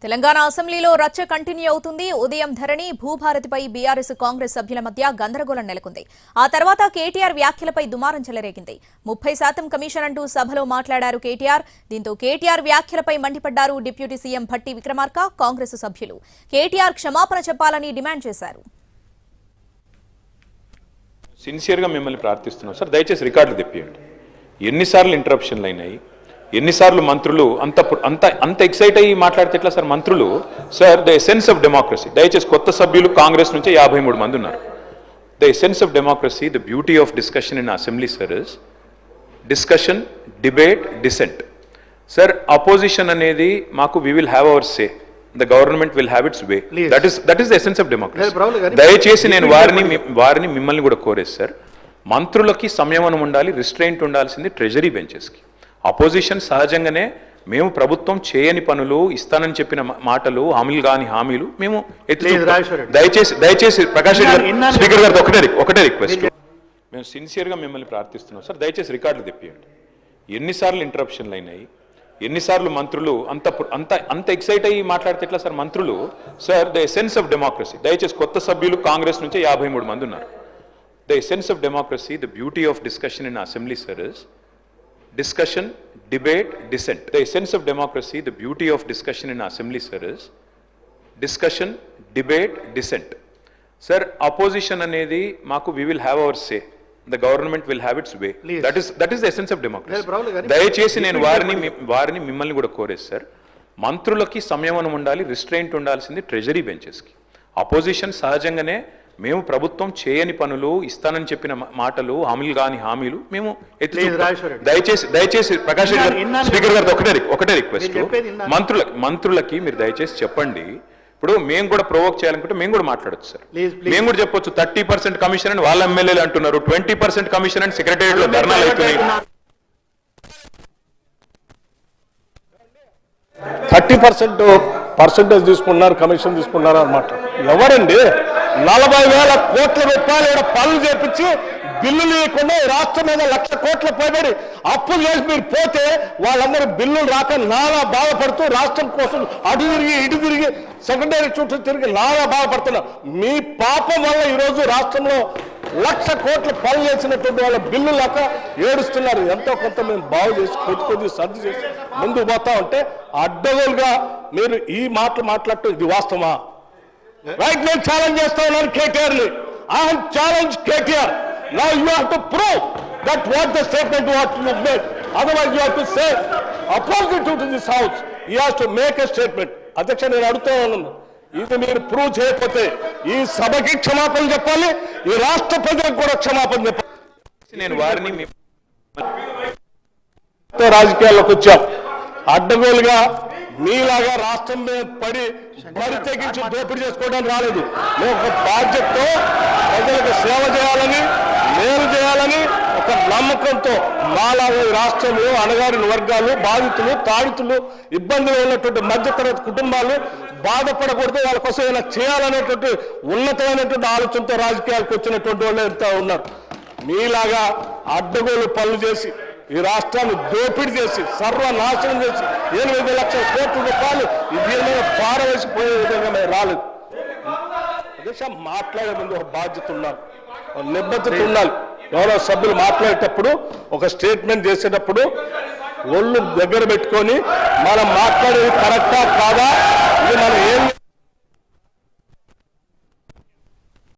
తెలంగాణ అసెంబ్లీలో రచ్చ కంటిన్యూ అవుతుంది. ఉదయం ధరణి భూభారతిపై బీఆర్ఎస్ కాంగ్రెస్ సభ్యుల మధ్య గందరగోళం నెలకొంది. ఆ తర్వాత కేటీఆర్ వ్యాఖ్యలపై దుమారం చెలరేగింది. 30% కమిషన్ అంటూ సభలో మాట్లాడారు కేటీఆర్. దీంతో కేటీఆర్ వ్యాఖ్యలపై మండిపడ్డారు డిప్యూటీ సీఎం భట్టి విక్రమార్క, కాంగ్రెస్ సభ్యులు. కేటీఆర్ క్షమాపణ చెప్పాలని డిమాండ్ చేశారు. సిన్సియర్గా మిమ్మల్ని ప్రార్థిస్తున్నాం సార్, దయచేసి రికార్డులు తెప్పియండి. ఎన్నిసార్లు ఇంటరప్షన్లు అయినాయి, ఎన్నిసార్లు మంత్రులు అంత ఎక్సైట్ అయ్యి మాట్లాడితే ఎట్లా సార్? మంత్రులు sir the essence of democracy, దయచేసి కొత్త సభ్యులు కాంగ్రెస్ నుంచి 53 మంది ఉన్నారు. The essence of democracy, the beauty of discussion in assembly sir is discussion, debate, dissent. Sir opposition అనేది మాకు we will have our say, the government will have its way. That is the essence of democracy. దయచేసి నేను వారిని మిమ్మల్ని కూడా కోరేది sir, మంత్రులకి సంయమనం ఉండాలి, రిస్ట్రెయింట్ ఉండాల్సింది ట్రెజరీ బెంచెస్కి. అపోజిషన్ సహజంగానే మేము ప్రభుత్వం చేయని పనులు, ఇస్తానని చెప్పిన మాటలు, హామీలు మేము దయచేసి ప్రకాష్ స్పీకర్ గారు ఒకటే రిక్వెస్ట్, మేము సిన్సియర్గా మిమ్మల్ని ప్రార్థిస్తున్నాం సార్, దయచేసి రికార్డులు తెప్పియండి. ఎన్నిసార్లు ఇంటరప్షన్లు అయినాయి, ఎన్నిసార్లు మంత్రులు అంత ఎక్సైట్ అయ్యి మాట్లాడితే ఎట్లా సార్? మంత్రులు sir the essence of democracy, దయచేసి కొత్త సభ్యులు కాంగ్రెస్ నుంచి 53 మంది ఉన్నారు. The essence of democracy, the beauty of discussion in assembly sir is discussion, debate, dissent. The essence of democracy, the beauty of discussion in assembly sir is discussion, debate, dissent. Sir opposition anedi maaku we will have our say, the government will have its way. That is the essence of democracy. దయచేసి నేను వారిని మిమ్మల్ని కూడా కోరేది sir, మంత్రులకి సంయమనం ఉండాలి, restraint ఉండాల్సింది treasury బెంచెస్కి. Opposition సహజంగానే మేము ప్రభుత్వం చేయని పనులు, ఇస్తానని చెప్పిన మాటలు, హామీలు మేము దయచేసి ప్రకాష్ స్పీకర్ గారు ఒకటే రిక్వెస్ట్, మంత్రులకి మీరు దయచేసి చెప్పండి. ఇప్పుడు మేము కూడా ప్రొవోక్ చేయాలనుకుంటే మేము కూడా మాట్లాడచ్చు సార్, మేము కూడా చెప్పొచ్చు 30% కమిషన్ అని వాళ్ళ ఎమ్మెల్యేలు అంటున్నారు, 20% కమిషన్ అని సెక్రటేరియట్ లో ధర్నాలు అవుతున్నాయి. 30% తీసుకున్నారు, కమిషన్ తీసుకున్నారు అన్నమాట. ఎవరండి 40,000 కోట్ల రూపాయలు పనులు చేపించి బిల్లులు ఇవ్వకుండా రాష్ట్రం మీద 1,00,000 కోట్ల పైబడి అప్పులు చేసి మీరు పోతే వాళ్ళందరూ బిల్లులు రాక నానా బాధపడుతూ రాష్ట్రం కోసం అటు తిరిగి ఇటు తిరిగి సెకండరీ చుట్టూ తిరిగి నానా బాధపడుతున్నారు. మీ పాపం వల్ల ఈరోజు రాష్ట్రంలో 1,00,000 కోట్ల పనులు చేసినటువంటి వాళ్ళ బిల్లు లేక ఏడుస్తున్నారు. ఎంతో కొంత మేము బాగు చేసి కొద్ది సర్ది చేసి ముందుకు పోతా ఉంటే అడ్డగోలుగా మీరు ఈ మాటలు మాట్లాడటం ఇది వాస్తవమా? రైట్, నేను ఛాలెంజ్ చేస్తా ఉన్నాను కేటీఆర్ ని. I have challenge KTR. Now you have to prove that what the statement what you made. Otherwise you have to say opposite to this house he has to make a statement. అధ్యక్ష, నేను అడుగుతా ఉన్నాను, ఇది మీరు prove చేయకపోతే ఈ సభకి క్షమాపణ చెప్పాలి, ఈ రాష్ట్ర ప్రజలకు కూడా క్షమాపణ చెప్పాలి. నేను వారిని రాజకీయాల్లోకి వచ్చాం, అడ్డగోలుగా మీలాగా రాష్ట్రం మీద పడి బరి తెగించి దోపిడీ చేసుకోవడానికి రాలేదు. మేము ఒక బాధ్యతతో ప్రజలకు సేవ చేయాలని, మేలు చేయాలని ఒక నమ్మకంతో మాలాగా రాష్ట్రంలో అణగారిన వర్గాలు, బాధితులు, తాడితులు, ఇబ్బందులు ఉన్నటువంటి మధ్యతరగతి కుటుంబాలు బాధపడకూడదు, వాళ్ళ కోసం ఏమైనా చేయాలనేటువంటి ఉన్నతమైనటువంటి ఆలోచనతో రాజకీయాలకు వచ్చినటువంటి వాళ్ళు ఎంత ఉన్నారు. మీలాగా అడ్డగోలు పనులు చేసి ఈ రాష్ట్రాన్ని దోపిడీ చేసి సర్వనాశనం చేసి 8 లక్షల కోట్ల రూపాయలు ఇది పారవేసిపోయే విధంగా మేము రాలేదు. దేశం మాట్లాడే ముందు ఒక బాధ్యత ఉండాలి, నిబద్ధత ఉండాలి. ఎవరో సభ్యులు మాట్లాడేటప్పుడు, ఒక స్టేట్మెంట్ చేసేటప్పుడు ఒళ్ళు దగ్గర పెట్టుకొని మనం మాట్లాడేది కరెక్టా కాదా, ఇది మనం ఏం